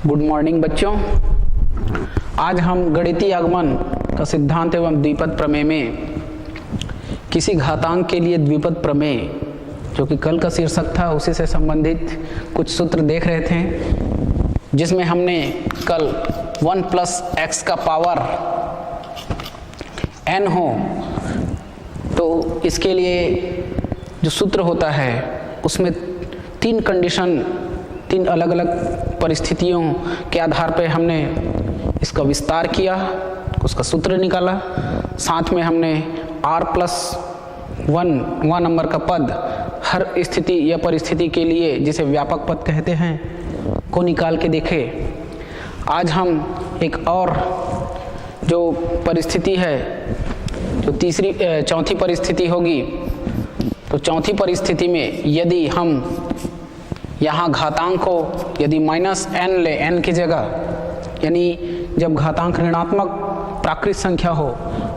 Good morning बच्चों। आज हम गणितीय आगमन का सिद्धांत एवं द्विपद प्रमेय में किसी घातांक के लिए द्विपद प्रमेय, जो कि कल का शीर्षक था, उसी से संबंधित कुछ सूत्र देख रहे थे, जिसमें हमने कल 1 प्लस एक्स का पावर n हो तो इसके लिए जो सूत्र होता है उसमें तीन अलग अलग परिस्थितियों के आधार पर हमने इसका विस्तार किया, उसका सूत्र निकाला। साथ में हमने r प्लस 1 नंबर का पद हर स्थिति या परिस्थिति के लिए, जिसे व्यापक पद कहते हैं, को निकाल के देखे। आज हम एक और जो परिस्थिति है, जो चौथी परिस्थिति होगी, तो चौथी परिस्थिति में यदि हम यहाँ घातांक को यदि -n ले, n की जगह, यानी जब घातांक ऋणात्मक प्राकृत संख्या हो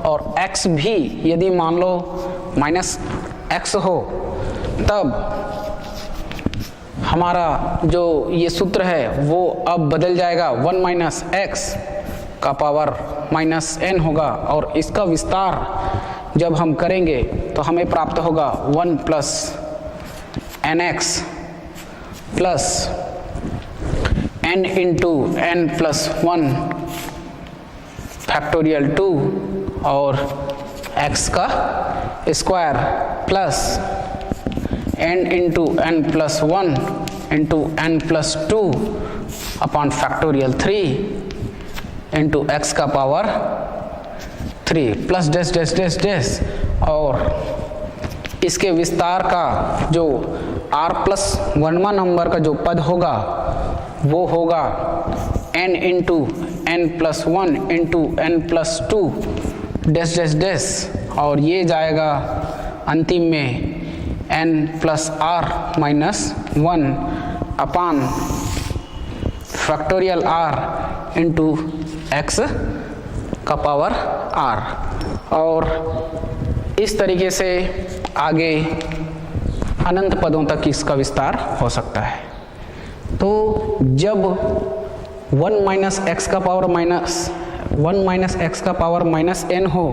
और x भी यदि मान लो -x हो, तब हमारा जो ये सूत्र है वो अब बदल जाएगा, 1 माइनस x का पावर -n होगा, और इसका विस्तार जब हम करेंगे तो हमें प्राप्त होगा 1 plus nx plus n into n plus 1 factorial 2 और x का square plus n into n plus 1 into n plus 2 upon factorial 3 into x का power 3 plus dash dash dash dash, और इसके विस्तार का जो r प्लस 1वां नंबर का जो पद होगा वो होगा n into n plus 1 into n plus 2 dash dash dash, और ये जाएगा अंतिम में n प्लस r माइनस 1 अपान फैक्टोरियल r इंटू x का पावर r, और इस तरीके से आगे अनंत पदों तक इसका विस्तार हो सकता है। तो जब 1 माइनस एक्स का पावर -n हो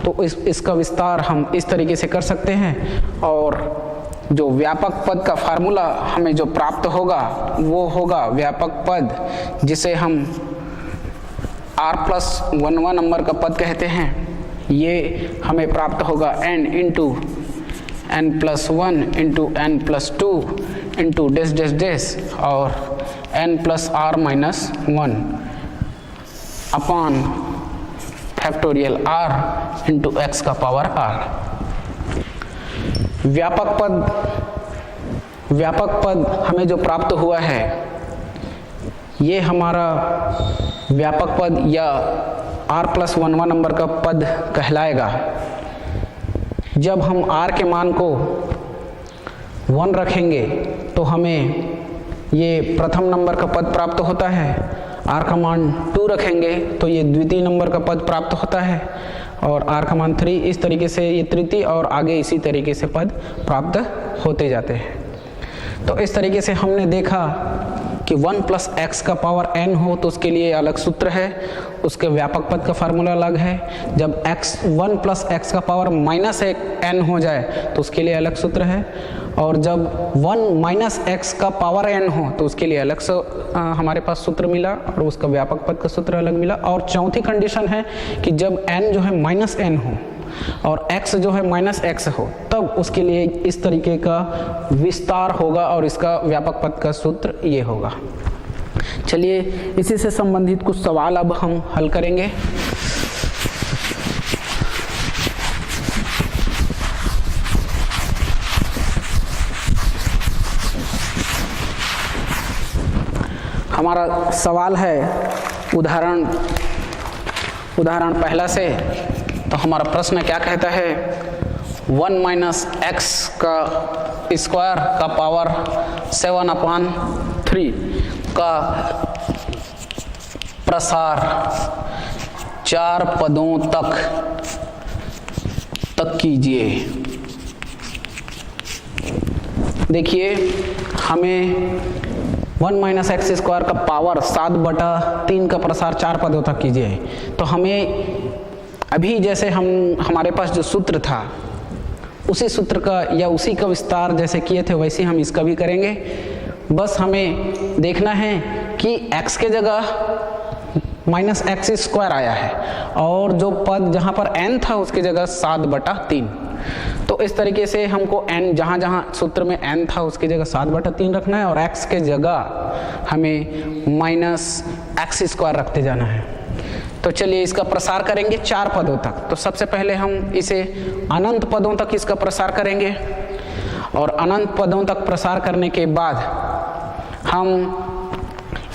तो इसका विस्तार हम इस तरीके से कर सकते हैं, और जो व्यापक पद का फार्मूला हमें जो प्राप्त होगा वो होगा व्यापक पद, जिसे हम r प्लस 1वां नंबर का पद कहते हैं। ये हमें प्राप्त होगा n into n plus 1 into n plus 2 into dash dash dash, और n plus r minus 1 upon factorial r into x का पावर r। व्यापक पद हमें जो प्राप्त हुआ है, ये हमारा व्यापक पद या r प्लस 1वां नंबर का पद कहलाएगा। जब हम r के मान को 1 रखेंगे तो हमें ये प्रथम नंबर का पद प्राप्त होता है, r का मान 2 रखेंगे तो ये द्वितीय नंबर का पद प्राप्त होता है, और r का मान 3, इस तरीके से ये तृतीय और आगे इसी तरीके से पद प्राप्त होते जाते हैं। तो इस तरीके से हमने देखा कि 1 प्लस एक्स का पावर n हो तो उसके लिए अलग सूत्र है, उसके व्यापक पद का फार्मूला अलग है। जब 1 प्लस एक्स का पावर -n हो जाए तो उसके लिए अलग सूत्र है, और जब 1 माइनस एक्स का पावर n हो तो उसके लिए अलग से हमारे पास सूत्र मिला, और उसका व्यापक पद का सूत्र अलग मिला। और चौथी कंडीशन है कि जब n जो है -n हो और x जो है -x हो, तब उसके लिए इस तरीके का विस्तार होगा, और इसका व्यापक पद का सूत्र ये होगा। चलिए इसी से संबंधित कुछ सवाल अब हम हल करेंगे। हमारा सवाल है उदाहरण पहला से। तो हमारा प्रश्न क्या कहता है, 1 माइनस एक्स का स्क्वायर का पावर 7/3 का प्रसार 4 पदों तक कीजिए। देखिए, हमें 1 माइनस एक्स स्क्वायर का पावर 7/3 का प्रसार 4 पदों तक कीजिए। तो हमें अभी जैसे हमारे पास जो सूत्र था उसी सूत्र का या उसी का विस्तार जैसे किए थे वैसे हम इसका भी करेंगे। बस हमें देखना है कि x के जगह माइनस एक्स स्क्वायर आया है और जो पद जहाँ पर n था उसकी जगह 7/3। तो इस तरीके से हमको n जहाँ जहाँ सूत्र में n था उसकी जगह 7/3 रखना है और x के जगह हमें माइनस एक्स स्क्वायर रखते जाना है। तो चलिए इसका प्रसार करेंगे 4 पदों तक। तो सबसे पहले हम इसे अनंत पदों तक इसका प्रसार करेंगे और अनंत पदों तक प्रसार करने के बाद हम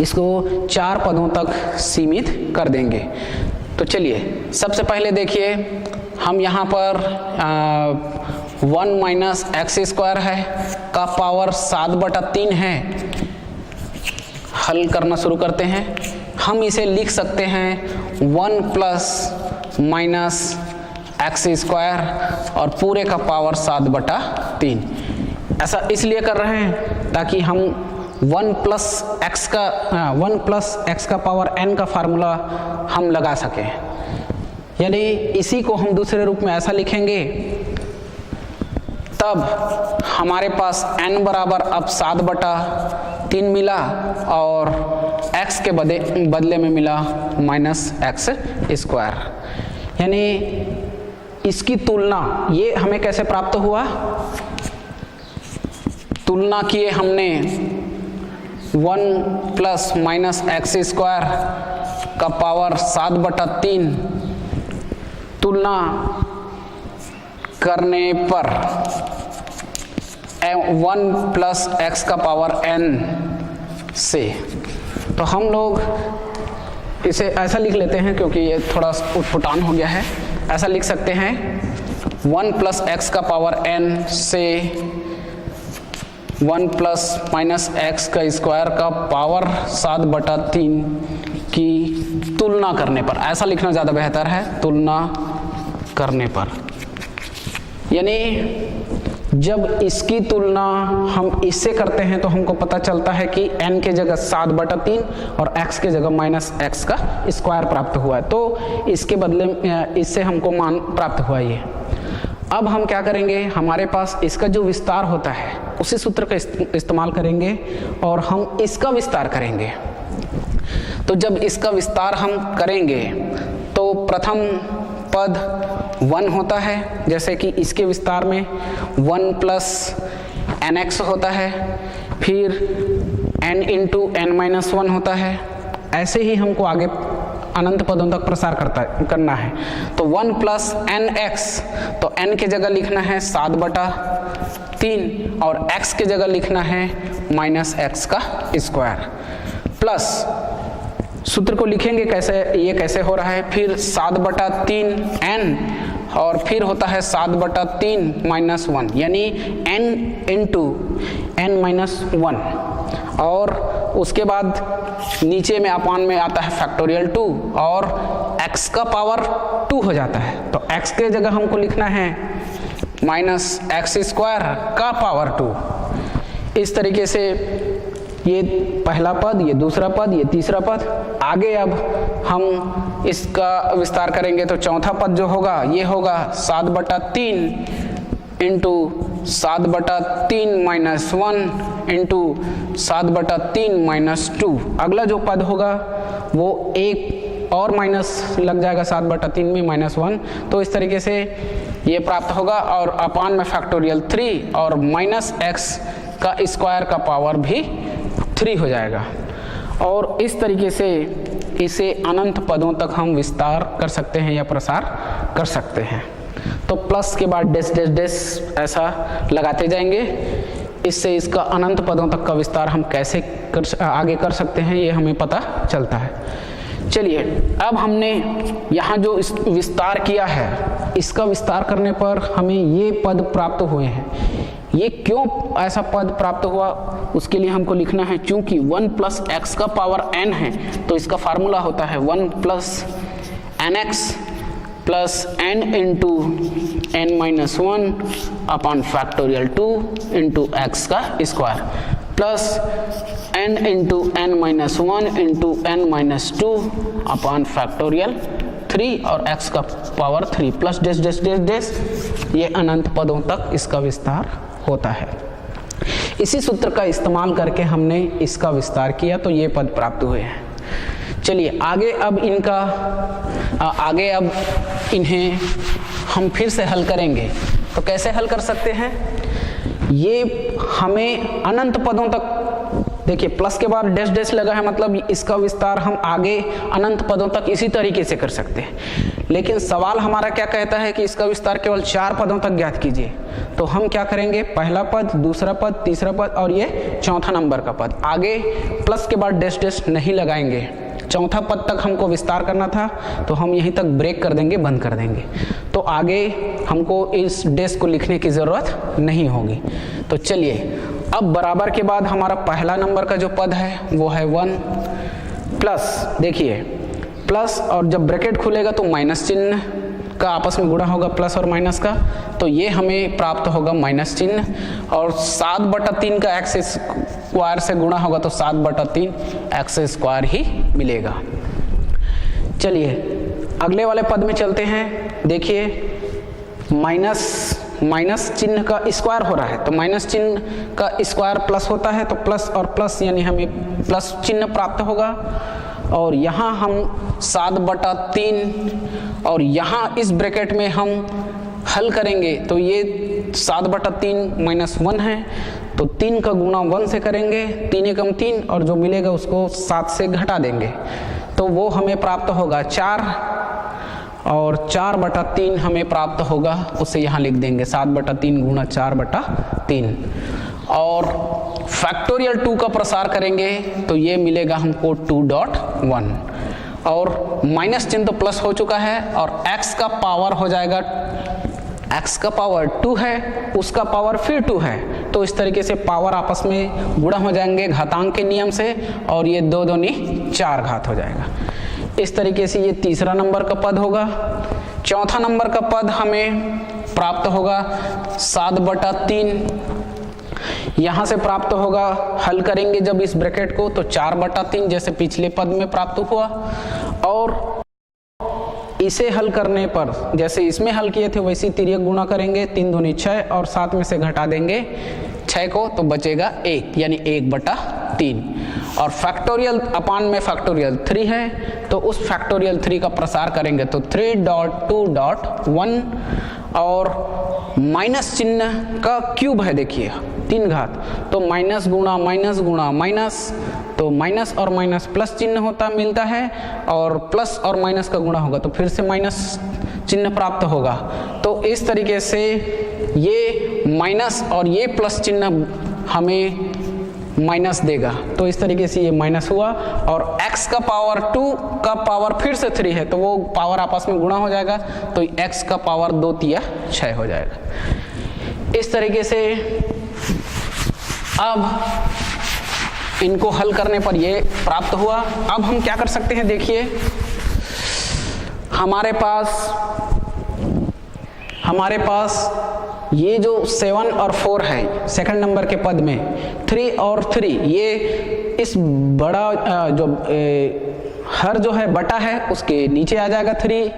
इसको 4 पदों तक सीमित कर देंगे। तो चलिए सबसे पहले देखिए हम यहाँ पर 1 माइनस एक्स स्क्वायर है का पावर 7/3 है। हल करना शुरू करते हैं। हम इसे लिख सकते हैं 1 प्लस माइनस एक्स स्क्वायर और पूरे का पावर 7/3। ऐसा इसलिए कर रहे हैं ताकि हम 1 प्लस एक्स का पावर n का फार्मूला हम लगा सकें। यानी इसी को हम दूसरे रूप में ऐसा लिखेंगे, तब हमारे पास n बराबर अब 7/3 मिला और x के बदले में मिला माइनस एक्स स्क्वायर। यानी इसकी तुलना ये हमें कैसे प्राप्त हुआ, तुलना किए हमने 1 प्लस माइनस एक्स स्क्वायर का पावर 7/3 तुलना करने पर 1 प्लस एक्स का पावर n से। तो हम लोग इसे ऐसा लिख लेते हैं क्योंकि ये थोड़ा उटपटांग हो गया है। ऐसा लिख सकते हैं 1 प्लस एक्स का पावर n से 1 प्लस माइनस एक्स का स्क्वायर का पावर 7/3 की तुलना करने पर। ऐसा लिखना ज़्यादा बेहतर है, तुलना करने पर। यानी जब इसकी तुलना हम इससे करते हैं तो हमको पता चलता है कि n के जगह 7/3 और x के जगह माइनस एक्स का स्क्वायर प्राप्त हुआ है। तो इसके बदले इससे हमको मान प्राप्त हुआ ये। अब हम क्या करेंगे, हमारे पास इसका जो विस्तार होता है उसी सूत्र का इस्तेमाल करेंगे और हम इसका विस्तार करेंगे। तो जब इसका विस्तार हम करेंगे तो प्रथम पद 1 होता है, जैसे कि इसके विस्तार में 1 प्लस nx होता है, फिर n इंटू n-1 होता है। ऐसे ही हमको आगे अनंत पदों तक प्रसार करना है। तो 1 प्लस nx, तो n के जगह लिखना है 7/3 और x के जगह लिखना है माइनस एक्स का स्क्वायर, प्लस सूत्र को लिखेंगे कैसे, ये कैसे हो रहा है, फिर 7/3 n और फिर होता है 7/3 माइनस 1, यानी n इंटू n-1 और उसके बाद नीचे में अपान में आता है फैक्टोरियल 2 और x का पावर 2 हो जाता है। तो x के जगह हमको लिखना है माइनस एक्स स्क्वायर का पावर 2। इस तरीके से ये पहला पद, ये दूसरा पद, ये तीसरा पद। आगे अब हम इसका विस्तार करेंगे तो चौथा पद जो होगा ये होगा 7/3 इंटू 7/3 माइनस 1 इंटू 7/3 माइनस 2। अगला जो पद होगा वो एक और माइनस लग जाएगा 7/3 में -1। तो इस तरीके से ये प्राप्त होगा और अपान में फैक्टोरियल 3 और माइनस एक्स का स्क्वायर का पावर भी 3 हो जाएगा। और इस तरीके से इसे अनंत पदों तक हम विस्तार कर सकते हैं या प्रसार कर सकते हैं। तो प्लस के बाद डेस डेस डेस ऐसा लगाते जाएंगे। इससे इसका अनंत पदों तक का विस्तार हम कैसे आगे कर सकते हैं ये हमें पता चलता है। चलिए अब हमने यहाँ जो विस्तार किया है, इसका विस्तार करने पर हमें ये पद प्राप्त हुए हैं। ये क्यों ऐसा पद प्राप्त हुआ उसके लिए हमको लिखना है, चूंकि 1 प्लस एक्स का पावर n है तो इसका फार्मूला होता है 1 plus nx plus n into n-1 upon factorial 2 into x का square. Plus n into n minus 1 into n minus 2 upon factorial 3 और x का power 3 plus dash dash dash डेस, ये अनंत पदों तक इसका विस्तार होता है। इसी सूत्र का इस्तेमाल करके हमने इसका विस्तार किया तो ये पद प्राप्त हुए हैं। चलिए आगे अब इन्हें हम फिर से हल करेंगे। तो कैसे हल कर सकते हैं? ये हमें अनंत पदों तक, देखिए प्लस के बाद डैश डैश लगा है, मतलब इसका विस्तार हम आगे अनंत पदों तक इसी तरीके से कर सकते हैं। लेकिन सवाल हमारा क्या कहता है कि इसका विस्तार केवल 4 पदों तक ज्ञात कीजिए। तो हम क्या करेंगे, पहला पद, दूसरा पद, तीसरा पद और ये चौथा नंबर का पद। आगे प्लस के बाद डैश डैश नहीं लगाएंगे। चौथा पद तक हमको विस्तार करना था तो हम यहीं तक ब्रेक कर देंगे, बंद कर देंगे। तो आगे हमको इस डैश को लिखने की ज़रूरत नहीं होगी। तो चलिए अब बराबर के बाद हमारा पहला नंबर का जो पद है वो है 1 प्लस, देखिए प्लस, और जब ब्रैकेट खुलेगा तो माइनस चिन्ह का आपस में गुणा होगा, प्लस और माइनस का, तो ये हमें प्राप्त होगा माइनस चिन्ह। और 7/3 का एक्स स्क्वायर से गुणा होगा तो 7/3 एक्स स्क्वायर ही मिलेगा। चलिए अगले वाले पद में चलते हैं। देखिए माइनस चिन्ह का स्क्वायर हो रहा है, तो माइनस चिन्ह का स्क्वायर प्लस होता है, तो प्लस और प्लस यानी हमें प्लस चिन्ह प्राप्त होगा। और यहाँ हम 7/3 और यहाँ इस ब्रैकेट में हम हल करेंगे तो ये 7/3 माइनस 1 है, तो 3 का गुणा 1 से करेंगे, 3 एकम 3 और जो मिलेगा उसको 7 से घटा देंगे तो वो हमें प्राप्त होगा 4, और 4/3 हमें प्राप्त होगा, उसे यहाँ लिख देंगे 7/3 गुणा 4/3। और फैक्टोरियल 2 का प्रसार करेंगे तो ये मिलेगा हमको 2.1, और माइनस चिन्ह तो प्लस हो चुका है और x का पावर हो जाएगा, x का पावर 2 है, उसका पावर फिर 2 है, तो इस तरीके से पावर आपस में गुणा हो जाएंगे घातांक के नियम से, और ये 2 दूनी 4 घात हो जाएगा। इस तरीके से ये तीसरा नंबर का पद होगा। चौथा नंबर का पद हमें प्राप्त होगा 7/3, यहाँ से प्राप्त होगा, हल करेंगे जब इस ब्रैकेट को तो 4/3 जैसे पिछले पद में प्राप्त हुआ, और इसे हल करने पर जैसे इसमें हल किए थे वैसे तिर्यक गुणा करेंगे, 3 दूनी 6 और 7 में से घटा देंगे 6 को तो बचेगा 1 यानी 1/3। और फैक्टोरियल अपान में फैक्टोरियल 3 है तो उस फैक्टोरियल 3 का प्रसार करेंगे तो 3.2.1, और माइनस चिन्ह का क्यूब है, देखिए 3 घात, तो माइनस गुणा माइनस गुणा माइनस, तो माइनस और माइनस प्लस चिन्ह होता मिलता है, और प्लस और माइनस का गुणा होगा तो फिर से माइनस चिन्ह प्राप्त होगा। तो इस तरीके से ये माइनस और ये प्लस चिन्ह हमें माइनस देगा, तो इस तरीके से ये माइनस हुआ, और x का पावर 2 का पावर फिर से 3 है तो वो पावर आपस में गुणा हो जाएगा, तो x का पावर 2 × 6 हो जाएगा। इस तरीके से अब इनको हल करने पर ये प्राप्त हुआ। अब हम क्या कर सकते हैं, देखिए हमारे पास ये जो 7 और 4 है सेकंड नंबर के पद में, 3 और 3 ये इस बड़ा हर जो है बटा है उसके नीचे आ जाएगा 3,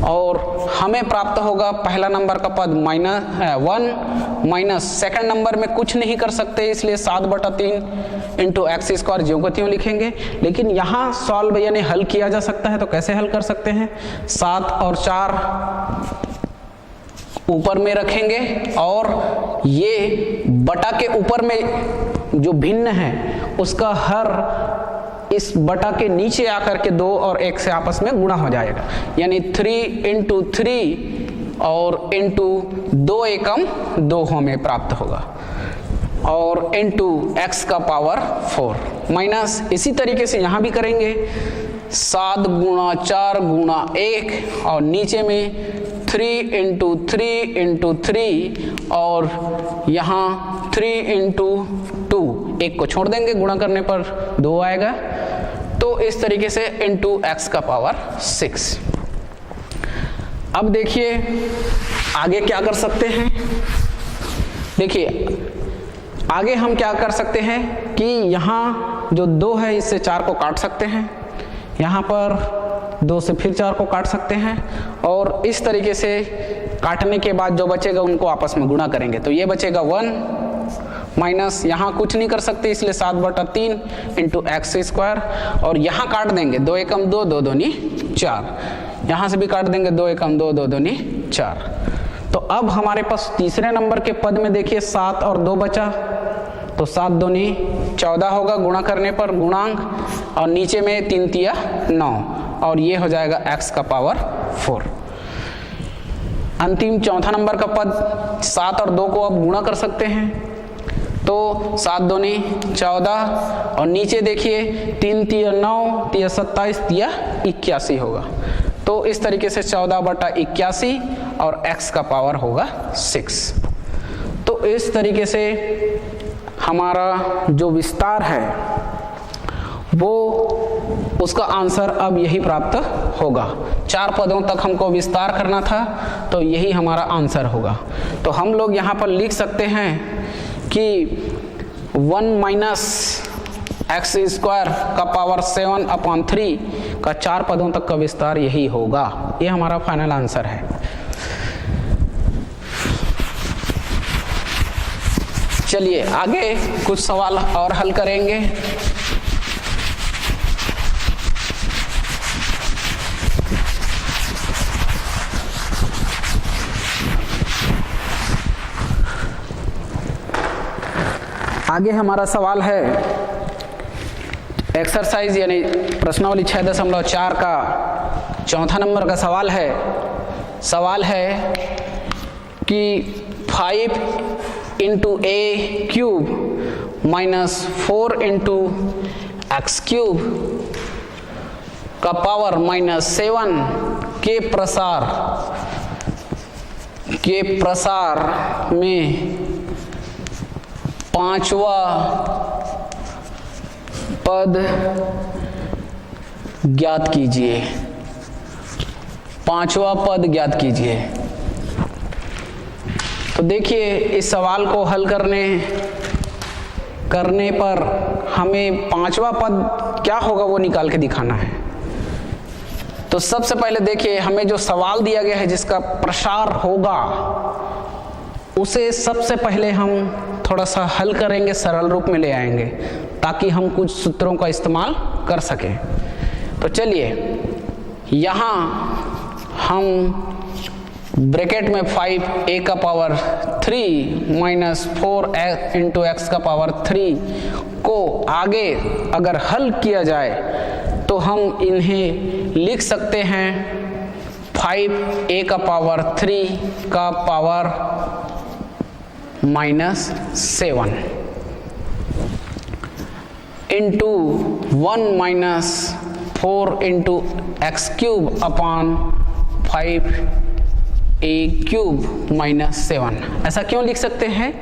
और हमें प्राप्त होगा पहला नंबर का पद -1 माइनस सेकंड नंबर में कुछ नहीं कर सकते इसलिए 7/3 इंटू एक्स स्क्वायर ज्यों को त्यों लिखेंगे। लेकिन यहाँ सॉल्व यानी हल किया जा सकता है, तो कैसे हल कर सकते हैं, 7 और 4 ऊपर में रखेंगे और ये बटा के ऊपर में जो भिन्न है उसका हर इस बटा के नीचे आकर के 2 और 1 से आपस में गुणा हो जाएगा, यानी 3 इंटू 3 और इंटू 2 एकम 2 हमें प्राप्त होगा, और इंटू एक्स का पावर 4 माइनस, इसी तरीके से यहाँ भी करेंगे 7 गुणा 4 गुणा 1 और नीचे में 3 इंटू 3 इंटू 3 और यहाँ 3 इंटू 2, 1 को छोड़ देंगे गुणा करने पर 2 आएगा, तो इस तरीके से इंटू एक्स का पावर 6। अब देखिए आगे क्या कर सकते हैं, देखिए आगे हम क्या कर सकते हैं कि यहाँ जो 2 है इससे 4 को काट सकते हैं, यहाँ पर 2 से फिर 4 को काट सकते हैं, और इस तरीके से काटने के बाद जो बचेगा उनको आपस में गुणा करेंगे। तो ये बचेगा 1 माइनस, यहाँ कुछ नहीं कर सकते इसलिए 7/3 इंटू एक्स स्क्वायर, और यहाँ काट देंगे 2 एकम 2, 2 दूनी 4, यहाँ से भी काट देंगे 2 एकम 2, 2 दूनी 4। तो अब हमारे पास तीसरे नंबर के पद में देखिए 7 और 2 बचा, तो 7 दूनी 14 होगा गुणा करने पर गुणांक, और नीचे में 3 तिया 9, और ये हो जाएगा x का पावर 4। अंतिम चौथा नंबर का पद 7 और 2 को अब गुणा कर सकते हैं, तो 7 दूनी 14, और नीचे देखिए 3 तिया 9, तिया 27, तिया 81 होगा। तो इस तरीके से 14/81 और x का पावर होगा 6। तो इस तरीके से हमारा जो विस्तार है वो उसका आंसर अब यही प्राप्त होगा। 4 पदों तक हमको विस्तार करना था, तो यही हमारा आंसर होगा। तो हम लोग यहाँ पर लिख सकते हैं कि 1 माइनस एक्स स्क्वायर का पावर 7/3 का 4 पदों तक का विस्तार यही होगा। ये हमारा फाइनल आंसर है। चलिए आगे कुछ सवाल और हल करेंगे। आगे हमारा सवाल है एक्सरसाइज यानी प्रश्नावली 6.4 का चौथा नंबर का सवाल है। सवाल है कि 5 into a cube minus 4 into x cube का पावर -7 के प्रसार में 5वां पद ज्ञात कीजिए। 5वां पद ज्ञात कीजिए। तो देखिए इस सवाल को हल करने पर हमें 5वां पद क्या होगा वो निकाल के दिखाना है। तो सबसे पहले देखिए हमें जो सवाल दिया गया है जिसका प्रसार होगा उसे सबसे पहले हम थोड़ा सा हल करेंगे, सरल रूप में ले आएंगे ताकि हम कुछ सूत्रों का इस्तेमाल कर सकें। तो चलिए यहाँ हम ब्रैकेट में 5a का पावर 3 माइनस 4 इंटू एक्स का पावर 3 को आगे अगर हल किया जाए तो हम इन्हें लिख सकते हैं 5a का पावर 3 का power -7 into 1 minus 4 into x cube upon 5a cube -7। ऐसा क्यों लिख सकते हैं?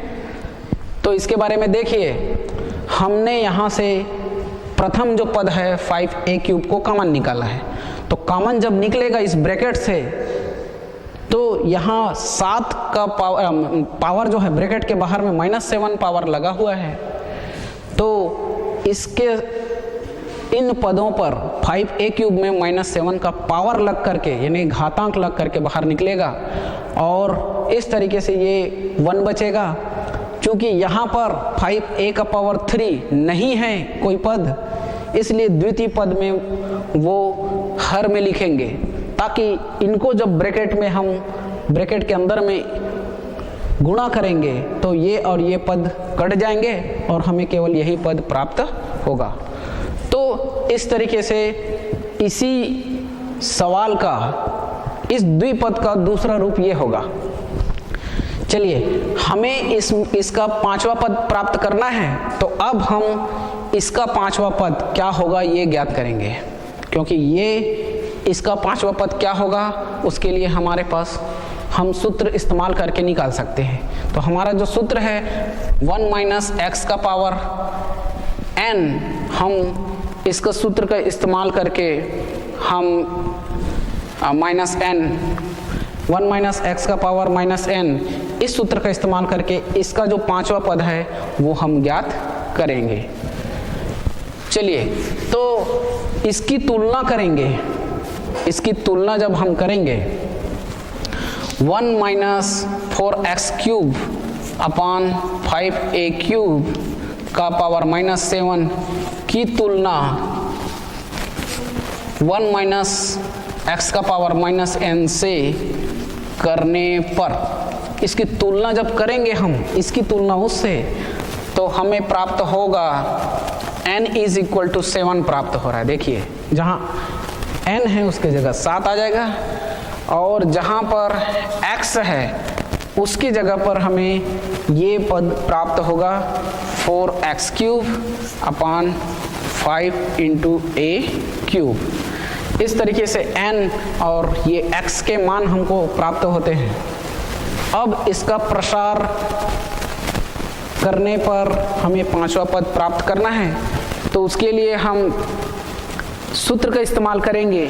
तो इसके बारे में देखिए, हमने यहाँ से प्रथम जो पद है 5a क्यूब को कॉमन निकाला है। तो कॉमन जब निकलेगा इस ब्रैकेट से तो यहाँ 7 का पावर जो है ब्रैकेट के बाहर में -7 पावर लगा हुआ है। तो इसके इन पदों पर 5a क्यूब में -7 का पावर लग करके यानी घातांक लग करके बाहर निकलेगा और इस तरीके से ये 1 बचेगा। क्योंकि यहाँ पर 5a का पावर 3 नहीं है कोई पद, इसलिए द्वितीय पद में वो हर में लिखेंगे ताकि इनको जब ब्रैकेट में हम ब्रैकेट के अंदर में गुणा करेंगे तो ये और ये पद कट जाएंगे और हमें केवल यही पद प्राप्त होगा। तो इस तरीके से इसी सवाल का इस द्विपद का दूसरा रूप ये होगा। चलिए हमें इसका 5वां पद प्राप्त करना है, तो अब हम इसका 5वां पद क्या होगा ये ज्ञात करेंगे। क्योंकि ये इसका 5वां पद क्या होगा उसके लिए हमारे पास हम सूत्र इस्तेमाल करके निकाल सकते हैं। तो हमारा जो सूत्र है 1 माइनस एक्स का पावर n, हम इसका सूत्र का इस्तेमाल करके हम -n 1 माइनस एक्स का पावर -n इस सूत्र का इस्तेमाल करके इसका जो पांचवा पद है वो हम ज्ञात करेंगे। चलिए तो इसकी तुलना करेंगे। इसकी तुलना जब हम करेंगे 1 माइनस 4x क्यूब अपान 5a क्यूब का पावर -7 की तुलना 1 माइनस x का पावर -n से करने पर, इसकी तुलना जब करेंगे हम, इसकी तुलना उससे, तो हमें प्राप्त होगा n इज इक्वल टू 7 प्राप्त हो रहा है। देखिए जहाँ n है उसके जगह 7 आ जाएगा और जहाँ पर x है उसकी जगह पर हमें ये पद प्राप्त होगा 4x cube upon 5 into a cube. इस तरीके से n और ये x के मान हमको प्राप्त होते हैं। अब इसका प्रसार करने पर हमें पांचवा पद प्राप्त करना है, तो उसके लिए हम सूत्र का इस्तेमाल करेंगे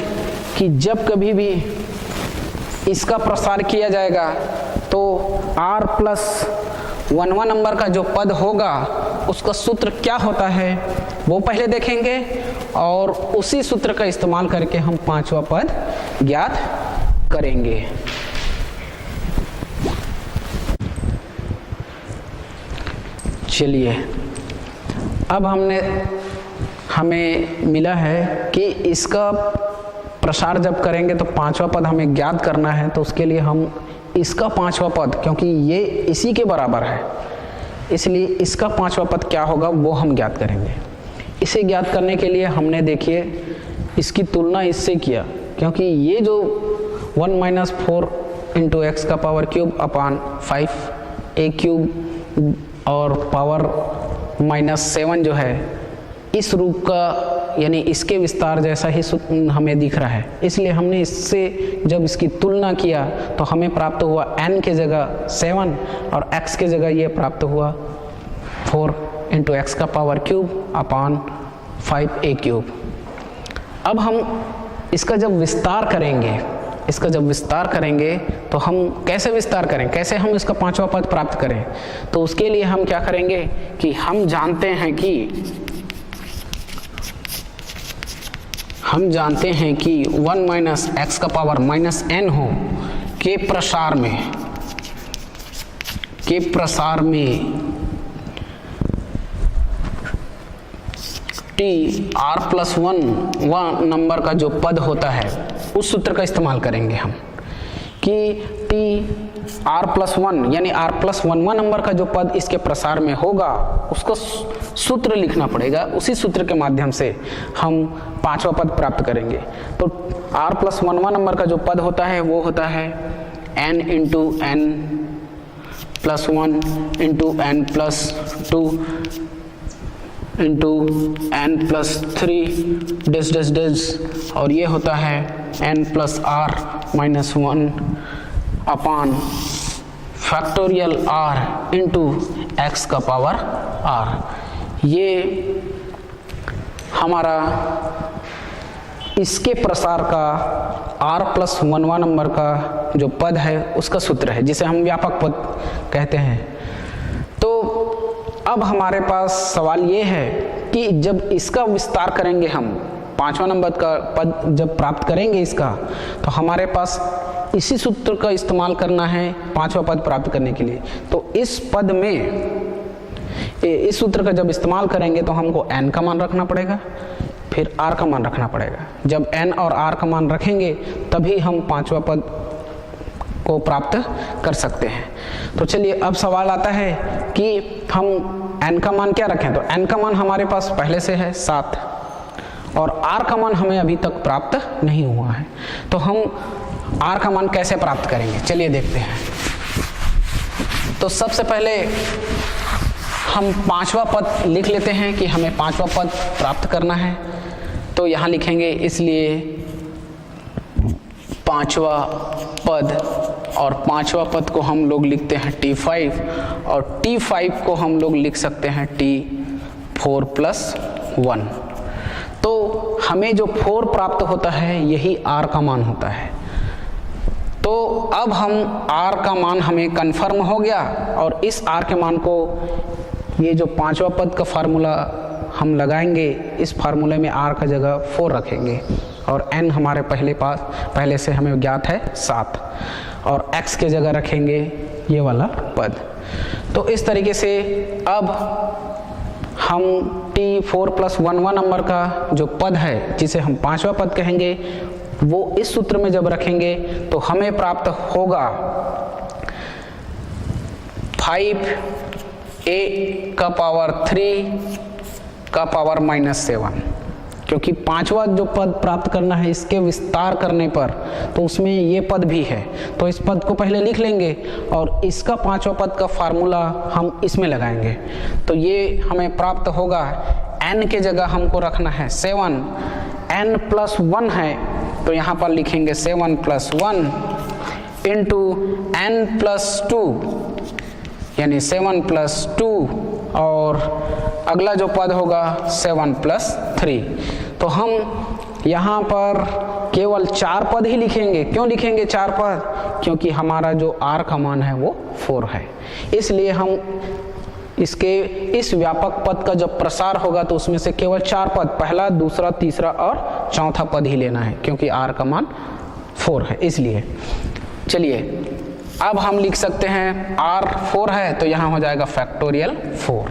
कि जब कभी भी इसका प्रसार किया जाएगा तो r प्लस 1वां नंबर का जो पद होगा उसका सूत्र क्या होता है वो पहले देखेंगे और उसी सूत्र का इस्तेमाल करके हम पांचवा पद ज्ञात करेंगे। चलिए अब हमें मिला है कि इसका प्रसार जब करेंगे तो पांचवा पद हमें ज्ञात करना है, तो उसके लिए हम इसका पांचवा पद, क्योंकि ये इसी के बराबर है इसलिए इसका पांचवा पद क्या होगा वो हम ज्ञात करेंगे। इसे ज्ञात करने के लिए हमने देखिए इसकी तुलना इससे किया, क्योंकि ये जो 1 माइनस 4 इंटू एक्स का पावर क्यूब अपान 5a क्यूब और पावर -7 जो है इस रूप का, यानी इसके विस्तार जैसा ही हमें दिख रहा है, इसलिए हमने इससे जब इसकी तुलना किया तो हमें प्राप्त हुआ n के जगह 7 और x के जगह ये प्राप्त हुआ 4 इंटू एक्स का पावर क्यूब अपान 5a क्यूब। अब हम इसका जब विस्तार करेंगे तो हम कैसे विस्तार करें, कैसे हम इसका पांचवा पद प्राप्त करें, तो उसके लिए हम क्या करेंगे कि हम जानते हैं कि 1 माइनस एक्स का पावर -n हो के प्रसार में t r+1 नंबर का जो पद होता है उस सूत्र का इस्तेमाल करेंगे हम कि t r+1 यानी r+1वां नंबर का जो पद इसके प्रसार में होगा उसको सूत्र लिखना पड़ेगा। उसी सूत्र के माध्यम से हम पांचवा पद प्राप्त करेंगे। तो r+1वां नंबर का जो पद होता है वो होता है n into n plus 1 into n plus 2 into n plus 3 डेस और ये होता है n प्लस r माइनस 1 अपान फैक्टोरियल r इंटू एक्स का पावर r। ये हमारा इसके प्रसार का r+1वां नंबर का जो पद है उसका सूत्र है, जिसे हम व्यापक पद कहते हैं। तो अब हमारे पास सवाल ये है कि जब इसका विस्तार करेंगे, हम पांचवा नंबर का पद जब प्राप्त करेंगे इसका, तो हमारे पास इसी सूत्र का इस्तेमाल करना है पांचवा पद प्राप्त करने के लिए। तो इस पद में इस सूत्र का जब इस्तेमाल करेंगे तो हमको n का मान रखना पड़ेगा, फिर r का मान रखना पड़ेगा। जब n और r का मान रखेंगे तभी हम पांचवा पद को प्राप्त कर सकते हैं। तो चलिए अब सवाल आता है कि हम n का मान क्या रखें, तो n का मान हमारे पास पहले से है 7 और r का मान हमें अभी तक प्राप्त नहीं हुआ है, तो हम r का मान कैसे प्राप्त करेंगे, चलिए देखते हैं। तो सबसे पहले हम पांचवा पद लिख लेते हैं कि हमें पांचवा पद प्राप्त करना है। तो यहाँ लिखेंगे, इसलिए पांचवा पद, और पांचवा पद को हम लोग लिखते हैं t5 और t5 को हम लोग लिख सकते हैं t4+1। तो हमें जो 4 प्राप्त होता है यही r का मान होता है। तो अब हम r का मान हमें कंफर्म हो गया और इस r के मान को ये जो पांचवा पद का फार्मूला हम लगाएंगे, इस फार्मूले में r का जगह 4 रखेंगे और n हमारे पहले से हमें ज्ञात है 7 और x के जगह रखेंगे ये वाला पद। तो इस तरीके से अब हम t4+11 नंबर का जो पद है जिसे हम पांचवा पद कहेंगे वो इस सूत्र में जब रखेंगे तो हमें प्राप्त होगा 5a का पावर 3 का पावर -7, क्योंकि पांचवा जो पद प्राप्त करना है इसके विस्तार करने पर तो उसमें ये पद भी है, तो इस पद को पहले लिख लेंगे और इसका पांचवा पद का फार्मूला हम इसमें लगाएंगे। तो ये हमें प्राप्त होगा, n के जगह हमको रखना है 7, n+1 है तो यहाँ पर लिखेंगे 7+1 इंटू n+2 यानी 7+2 और अगला जो पद होगा 7+3। तो हम यहाँ पर केवल 4 पद ही लिखेंगे। क्यों लिखेंगे 4 पद? क्योंकि हमारा जो r का मान है वो 4 है, इसलिए हम इसके इस व्यापक पद का जब प्रसार होगा तो उसमें से केवल 4 पद, पहला, दूसरा, तीसरा और चौथा पद ही लेना है, क्योंकि r का मान 4 है इसलिए। चलिए अब हम लिख सकते हैं r 4 है तो यहाँ हो जाएगा फैक्टोरियल 4।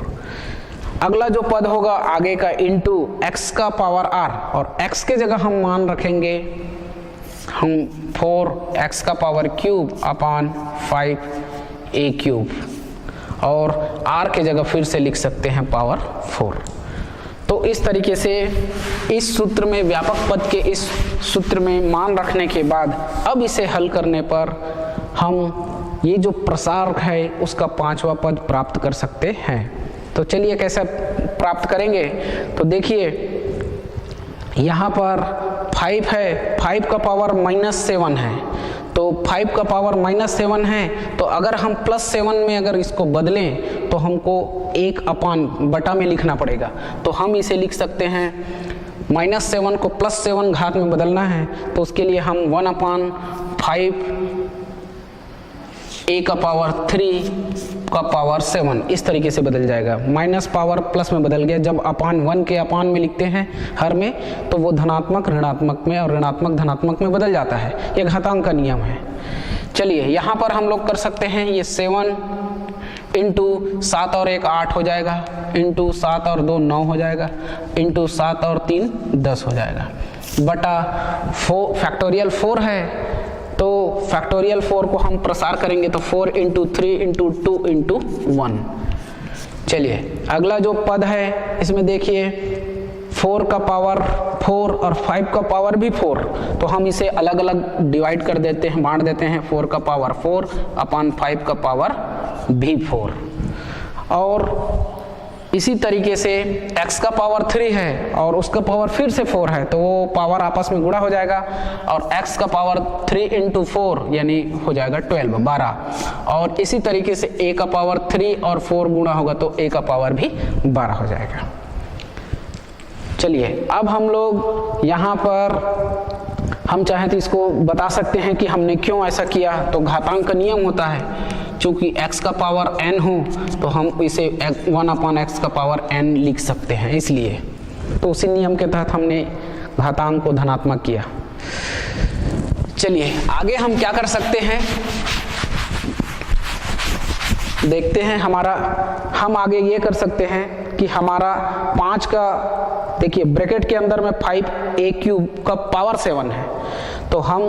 अगला जो पद होगा आगे का इंटू x का पावर r और x के जगह हम मान रखेंगे हम 4x का पावर क्यूब अपान 5a क्यूब और r के जगह फिर से लिख सकते हैं पावर 4। तो इस तरीके से इस सूत्र में व्यापक पद के इस सूत्र में मान रखने के बाद अब इसे हल करने पर हम ये जो प्रसार है उसका पांचवा पद प्राप्त कर सकते हैं। तो चलिए कैसे प्राप्त करेंगे? तो देखिए यहाँ पर 5 है, 5 का पावर -7 है, तो 5 का पावर -7 है तो अगर हम +7 में अगर इसको बदलें तो हमको 1/बटा में लिखना पड़ेगा। तो हम इसे लिख सकते हैं -7 को +7 घात में बदलना है तो उसके लिए हम 1/5 a का पावर 3 का पावर 7 इस तरीके से बदल जाएगा। माइनस पावर प्लस में बदल गया। जब अपान 1 के अपान में लिखते हैं हर में तो वो धनात्मक ऋणात्मक में और ऋणात्मक धनात्मक में बदल जाता है। ये घातांक का नियम है। चलिए यहाँ पर हम लोग कर सकते हैं ये 7 इंटू 7 और 1 8 हो जाएगा, इंटू 7 और 2 9 हो जाएगा, इंटू 7 और 3 10 हो जाएगा, बटा फैक्टोरियल 4 है तो फैक्टोरियल 4 को हम प्रसार करेंगे तो 4 इंटू 3 इंटू 2 इंटू 1। चलिए अगला जो पद है इसमें देखिए 4 का पावर 4 और 5 का पावर भी 4, तो हम इसे अलग अलग डिवाइड कर देते हैं, बांट देते हैं। 4 का पावर 4 अपान 5 का पावर भी 4। और इसी तरीके से x का पावर 3 है और उसका पावर फिर से 4 है तो वो पावर आपस में गुणा हो जाएगा और x का पावर 3 इंटू 4 यानी हो जाएगा 12। और इसी तरीके से a का पावर 3 और 4 गुणा होगा तो a का पावर भी 12 हो जाएगा। चलिए अब हम लोग यहाँ पर हम चाहें तो इसको बता सकते हैं कि हमने क्यों ऐसा किया। तो घातांक का नियम होता है, चूंकि x का पावर n हो तो हम इसे 1/x का पावर n लिख सकते हैं, इसलिए तो उसी नियम के तहत हमने घातांक को धनात्मक किया। चलिए आगे हम क्या कर सकते हैं देखते हैं। हम आगे ये कर सकते हैं कि हमारा 5 का देखिए ब्रैकेट के अंदर में 5a क्यूब का पावर 7 है तो हम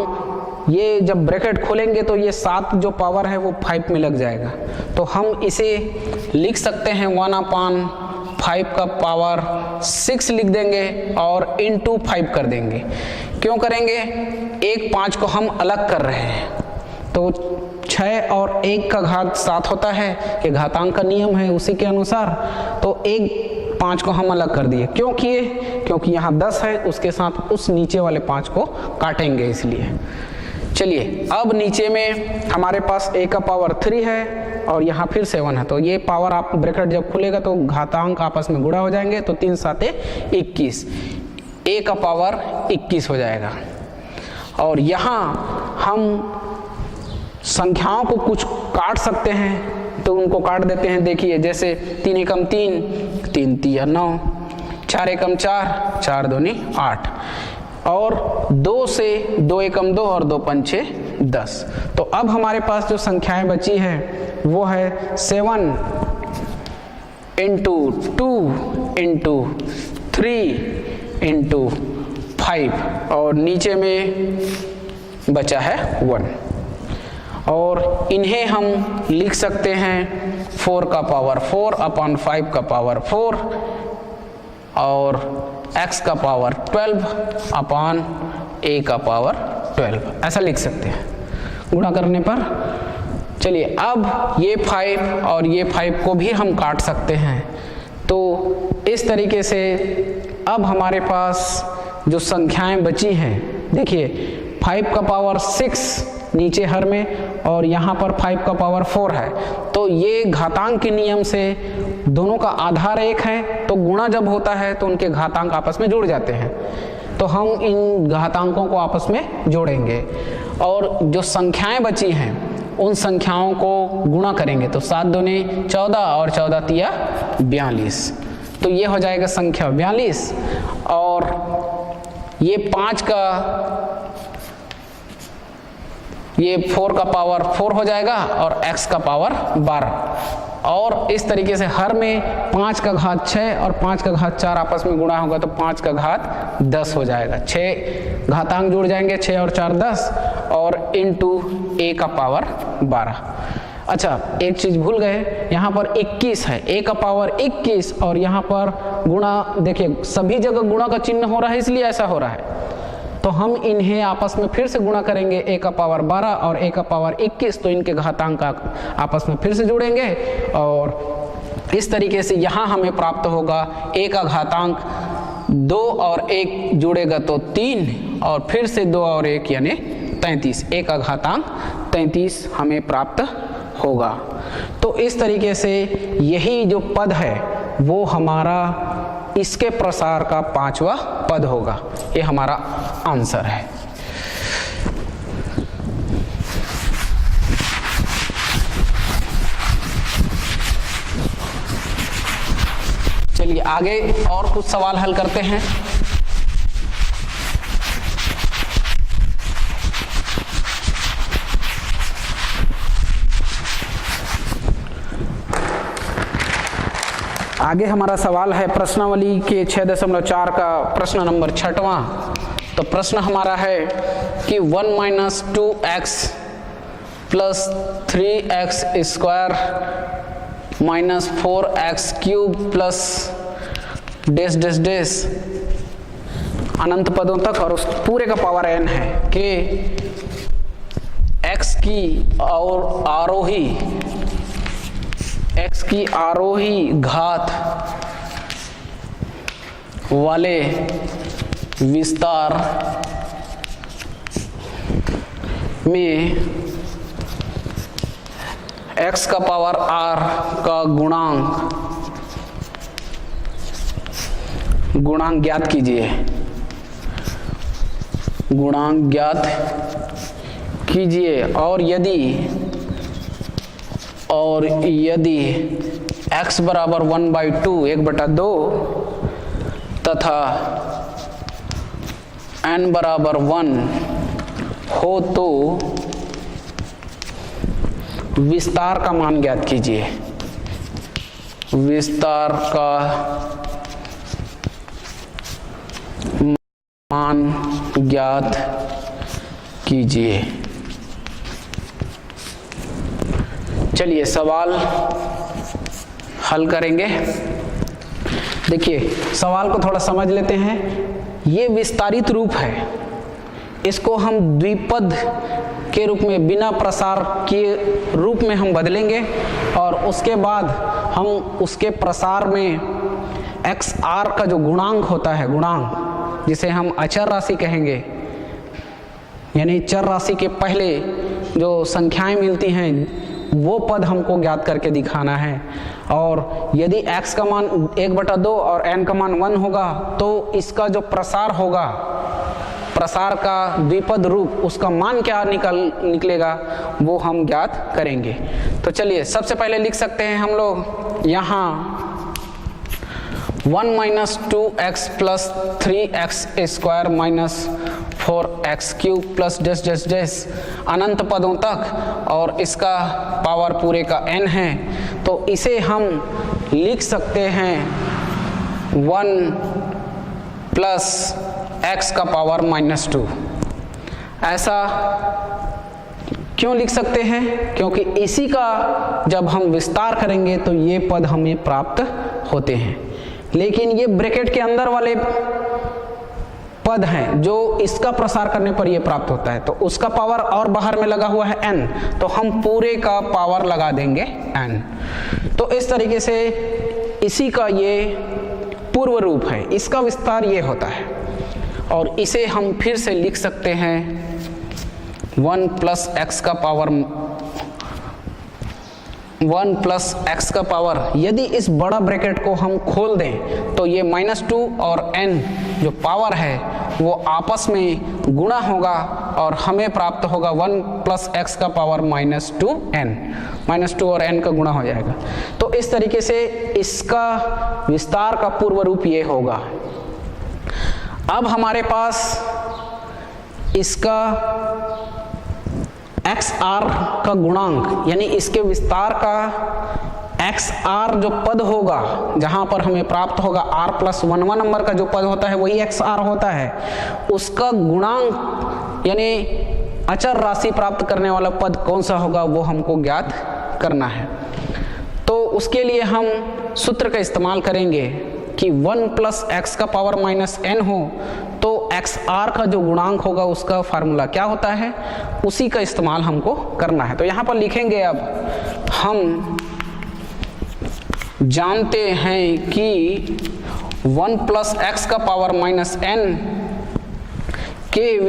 ये जब ब्रैकेट खोलेंगे तो ये 7 जो पावर है वो 5 में लग जाएगा। तो हम इसे लिख सकते हैं 1/5 का पावर 6 लिख देंगे और इंटू 5 कर देंगे। क्यों करेंगे? 1 5 को हम अलग कर रहे हैं तो 6 और 1 का घात 7 होता है, ये घातांक का नियम है उसी के अनुसार। तो 1 5 को हम अलग कर दिए। क्यों किए? क्योंकि यहाँ 10 है, उसके साथ उस नीचे वाले 5 को काटेंगे इसलिए। चलिए अब नीचे में हमारे पास a का पावर 3 है और यहाँ फिर 7 है तो ये पावर आप ब्रैकेट जब खुलेगा तो घातांक आपस में गुणा हो जाएंगे तो 3 7 21, a का पावर 21 हो जाएगा। और यहाँ हम संख्याओं को कुछ काट सकते हैं तो उनको काट देते हैं। देखिए जैसे 3 एकम 3, 3 तिया 9, 4 एकम 4, 4 दूनी 8, और 2 से 2 एकम 2 और 2 पंचे 10। तो अब हमारे पास जो संख्याएं बची है वो है 7 इंटू 2 इंटू 3 इंटू 5 और नीचे में बचा है 1, और इन्हें हम लिख सकते हैं 4 का पावर 4 अपॉन 5 का पावर 4 और x का पावर 12 अपॉन a का पावर 12, ऐसा लिख सकते हैं गुणा करने पर। चलिए अब ये 5 और ये 5 को भी हम काट सकते हैं। तो इस तरीके से अब हमारे पास जो संख्याएं बची हैं, देखिए 5 का पावर 6 नीचे हर में और यहाँ पर 5 का पावर 4 है। तो ये घातांक के नियम से दोनों का आधार 1 है, तो गुणा जब होता है तो उनके घातांक आपस में जुड़ जाते हैं। तो हम इन घातांकों को आपस में जोड़ेंगे और जो संख्याएं बची हैं उन संख्याओं को गुणा करेंगे। तो 7 दूनी 14 और 14 तिया 42, तो ये हो जाएगा संख्या 42। और ये 5 का, ये 4 का पावर 4 हो जाएगा और x का पावर 12, और इस तरीके से हर में 5 का घात 6 और 5 का घात 4 आपस में गुणा होगा तो 5 का घात 10 हो जाएगा। 6 घातांक जुड़ जाएंगे, 6 और 4 10, और इंटू a का पावर 12। अच्छा एक चीज भूल गए, यहाँ पर 21 है, a का पावर 21 और यहाँ पर गुणा, देखिए सभी जगह गुणा का चिन्ह हो रहा है इसलिए ऐसा हो रहा है। तो हम इन्हें आपस में फिर से गुणा करेंगे, a का पावर 12 और a का पावर 21, तो इनके घातांक आपस में फिर से जोड़ेंगे और इस तरीके से यहाँ हमें प्राप्त होगा a का घातांक 2 और 1 जुड़ेगा तो 3 और फिर से 2 और 1 यानी 33, a का घातांक 33 हमें प्राप्त होगा। तो इस तरीके से यही जो पद है वो हमारा इसके प्रसार का 5वां पद होगा। ये हमारा आंसर है। चलिए आगे और कुछ सवाल हल करते हैं। आगे हमारा सवाल है प्रश्नावली के 6.4 का प्रश्न नंबर 6वां। तो प्रश्न हमारा है कि 1 minus 2x plus 3x square minus 4x cube plus dash dash dash अनंत पदों तक और उस पूरे का पावर n है कि x की आरोही घात वाले विस्तार में x का पावर r का गुणांक ज्ञात कीजिए। गुणांक ज्ञात कीजिए और यदि x बराबर 1/2 1/2 तथा n बराबर 1 हो तो विस्तार का मान ज्ञात कीजिए। विस्तार का मान ज्ञात कीजिए। चलिए सवाल हल करेंगे। देखिए सवाल को थोड़ा समझ लेते हैं। ये विस्तारित रूप है, इसको हम द्विपद के रूप में बिना प्रसार के रूप में हम बदलेंगे और उसके बाद हम उसके प्रसार में एक्स आर का जो गुणांक होता है, गुणांक जिसे हम अचर राशि कहेंगे, यानी चर राशि के पहले जो संख्याएं मिलती हैं वो पद हमको ज्ञात करके दिखाना है। और यदि x का मान 1/2 और n का मान 1 होगा तो इसका जो प्रसार होगा प्रसार का द्विपद रूप, उसका मान क्या निकलेगा वो हम ज्ञात करेंगे। तो चलिए सबसे पहले लिख सकते हैं हम लोग यहाँ 1 minus 2x plus 3x square minus 4x cube plus dash dash dash अनंत पदों तक, और इसका पावर पूरे का n है। तो इसे हम लिख सकते हैं 1 प्लस x का पावर माइनस 2। ऐसा क्यों लिख सकते हैं? क्योंकि इसी का जब हम विस्तार करेंगे तो ये पद हमें प्राप्त होते हैं, लेकिन ये ब्रैकेट के अंदर वाले पद हैं जो इसका प्रसार करने पर ये प्राप्त होता है, तो उसका पावर और बाहर में लगा हुआ है n, तो हम पूरे का पावर लगा देंगे n। तो इस तरीके से इसी का ये पूर्व रूप है, इसका विस्तार ये होता है, और इसे हम फिर से लिख सकते हैं 1 प्लस x का पावर 1 प्लस x का पावर, यदि इस बड़ा ब्रैकेट को हम खोल दें तो ये -2 और n जो पावर है वो आपस में गुणा होगा और हमें प्राप्त होगा 1 प्लस x का पावर -2n, -2 और n का गुणा हो जाएगा। तो इस तरीके से इसका विस्तार का पूर्व रूप ये होगा। अब हमारे पास इसका XR का गुणांक यानी इसके विस्तार का XR जो पद होगा, जहां पर हमें प्राप्त होगा R प्लस 1वां नंबर का जो पद होता है वही XR होता है, उसका गुणांक यानी अचर राशि प्राप्त करने वाला पद कौन सा होगा वो हमको ज्ञात करना है। तो उसके लिए हम सूत्र का इस्तेमाल करेंगे कि 1 प्लस x का पावर -n हो तो XR का जो गुणांक होगा उसका फार्मूला क्या होता है, उसी का इस्तेमाल हमको करना है। तो यहाँ पर लिखेंगे, अब हम जानते हैं कि 1 प्लस x का पावर -n के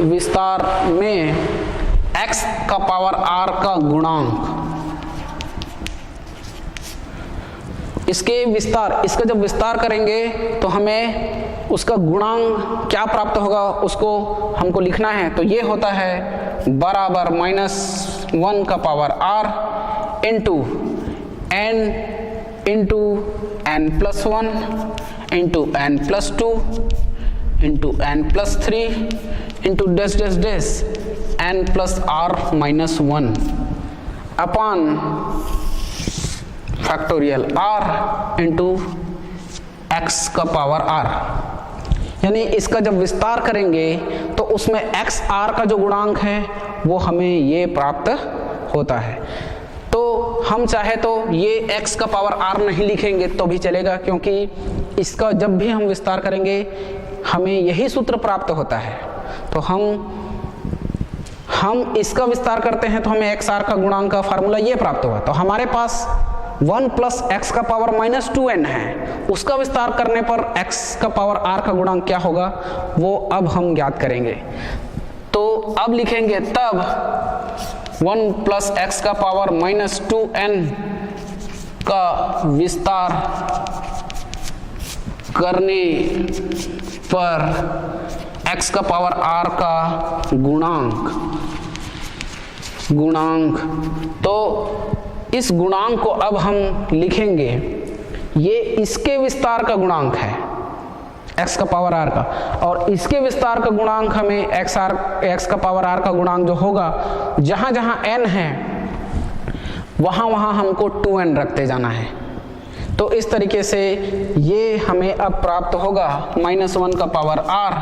विस्तार में x का पावर r का गुणांक, इसका जब विस्तार करेंगे तो हमें उसका गुणांक क्या प्राप्त होगा उसको हमको लिखना है। तो ये होता है बराबर -1 का power r into n plus 1 into n plus 2 into n plus 3 into dash dash dash n plus r minus 1 upon factorial r into x का पावर r। यानी इसका जब विस्तार करेंगे तो उसमें XR का जो गुणांक है वो हमें ये प्राप्त होता है। तो हम चाहे तो ये x का पावर r नहीं लिखेंगे तो भी चलेगा, क्योंकि इसका जब भी हम विस्तार करेंगे हमें यही सूत्र प्राप्त होता है। तो हम इसका विस्तार करते हैं तो हमें XR का गुणांक का फार्मूला ये प्राप्त हुआ। तो हमारे पास 1 प्लस x का पावर -2n है, उसका विस्तार करने पर x का पावर r का गुणांक क्या होगा वो अब हम ज्ञात करेंगे। तो अब लिखेंगे तब 1 प्लस x का पावर -2n का विस्तार करने पर x का पावर r का गुणांक, तो इस गुणांक को अब हम लिखेंगे, ये इसके विस्तार का गुणांक है x का पावर r का, और इसके विस्तार का गुणांक हमें x का पावर r का गुणांक जो होगा, जहां जहां n है वहां वहां हमको 2n रखते जाना है। तो इस तरीके से ये हमें अब प्राप्त होगा -1 का पावर r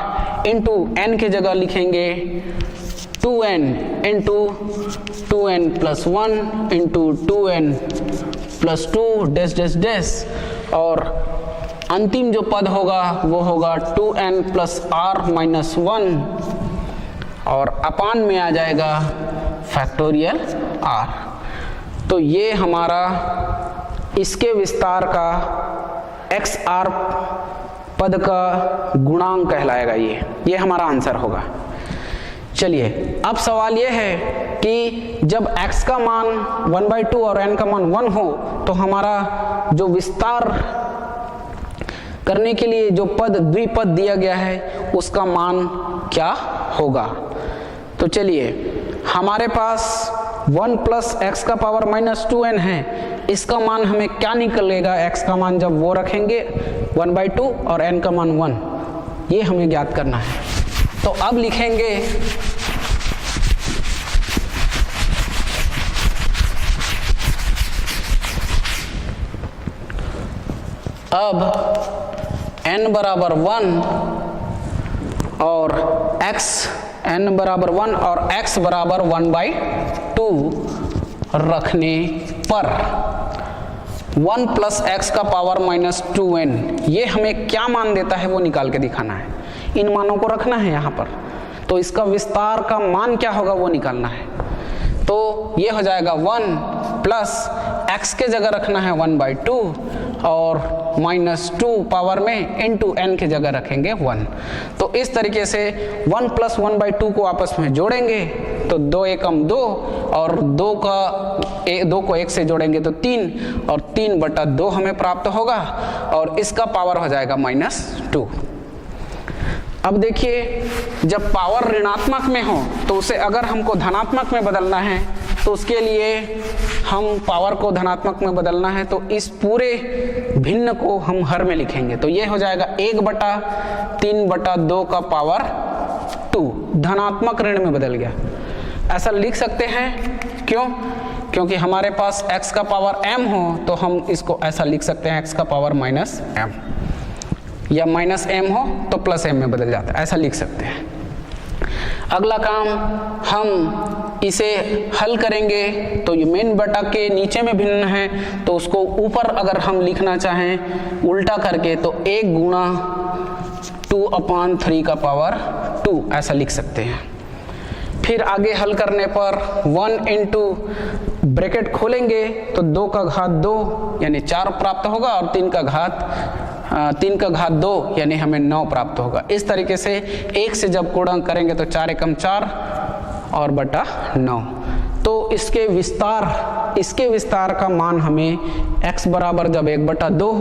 इंटू n के जगह लिखेंगे 2n into 2n plus 1 into 2n plus 2 dash dash dash, और अंतिम जो पद होगा वो होगा 2n प्लस r माइनस 1 और अपान में आ जाएगा फैक्टोरियल r। तो ये हमारा इसके विस्तार का XR पद का गुणांक कहलाएगा। ये हमारा आंसर होगा। चलिए अब सवाल ये है कि जब x का मान 1/2 और n का मान 1 हो तो हमारा जो विस्तार करने के लिए जो पद द्विपद दिया गया है उसका मान क्या होगा। तो चलिए हमारे पास 1 + x का पावर -2n है, इसका मान हमें क्या निकलेगा। x का मान जब वो रखेंगे 1/2 और n का मान 1, ये हमें ज्ञात करना है। तो अब लिखेंगे अब n बराबर 1 और n बराबर 1 और x बराबर 1/2 रखने पर 1 + x का पावर -2n ये हमें क्या मान देता है वो निकाल के दिखाना है। इन मानों को रखना है यहाँ पर, तो इसका विस्तार का मान क्या होगा वो निकालना है। तो ये हो जाएगा 1 + x के जगह रखना है 1/2 और -2 पावर में इंटू n के जगह रखेंगे 1। तो इस तरीके से 1 + 1/2 को आपस में जोड़ेंगे तो 2 एकम 2 और 2 को 1 से जोड़ेंगे तो 3 और 3/2 हमें प्राप्त होगा और इसका पावर हो जाएगा -2। अब देखिए जब पावर ऋणात्मक में हो तो उसे अगर हमको धनात्मक में बदलना है तो उसके लिए हम पावर को धनात्मक में बदलना है तो इस पूरे भिन्न को हम हर में लिखेंगे। तो ये हो जाएगा 1/3/2 का पावर 2 धनात्मक ऋण में बदल गया। ऐसा लिख सकते हैं क्यों? क्योंकि हमारे पास x का पावर m हो तो हम इसको ऐसा लिख सकते हैं x का पावर -m या -m हो तो +m में बदल जाता है, ऐसा लिख सकते हैं। अगला काम हम इसे हल करेंगे तो ये मेन बटा के नीचे में भिन्न है तो उसको ऊपर अगर हम लिखना चाहें उल्टा करके तो 1 गुणा 2/3 का पावर 2 ऐसा लिख सकते हैं। फिर आगे हल करने पर 1 इंटू ब्रैकेट खोलेंगे तो 2 का घात 2 यानी 4 प्राप्त होगा और 3 का घात 2 यानी हमें 9 प्राप्त होगा। इस तरीके से 1 से जब गुणा करेंगे तो 4 एकम 4 और बटा 9। तो इसके विस्तार का मान हमें x बराबर जब 1/2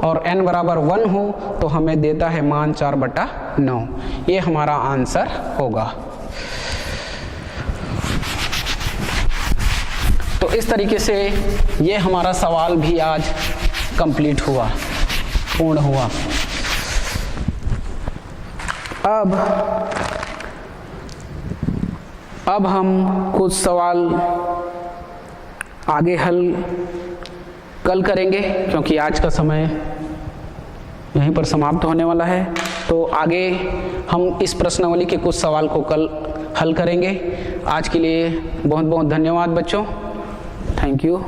और n बराबर 1 हो तो हमें देता है मान 4/9। ये हमारा आंसर होगा। तो इस तरीके से ये हमारा सवाल भी आज कंप्लीट हुआ, पूर्ण हुआ। अब हम कुछ सवाल आगे हल कल करेंगे क्योंकि आज का समय यहीं पर समाप्त होने वाला है। तो आगे हम इस प्रश्नावली के कुछ सवाल को कल हल करेंगे। आज के लिए बहुत बहुत धन्यवाद बच्चों। Thank you.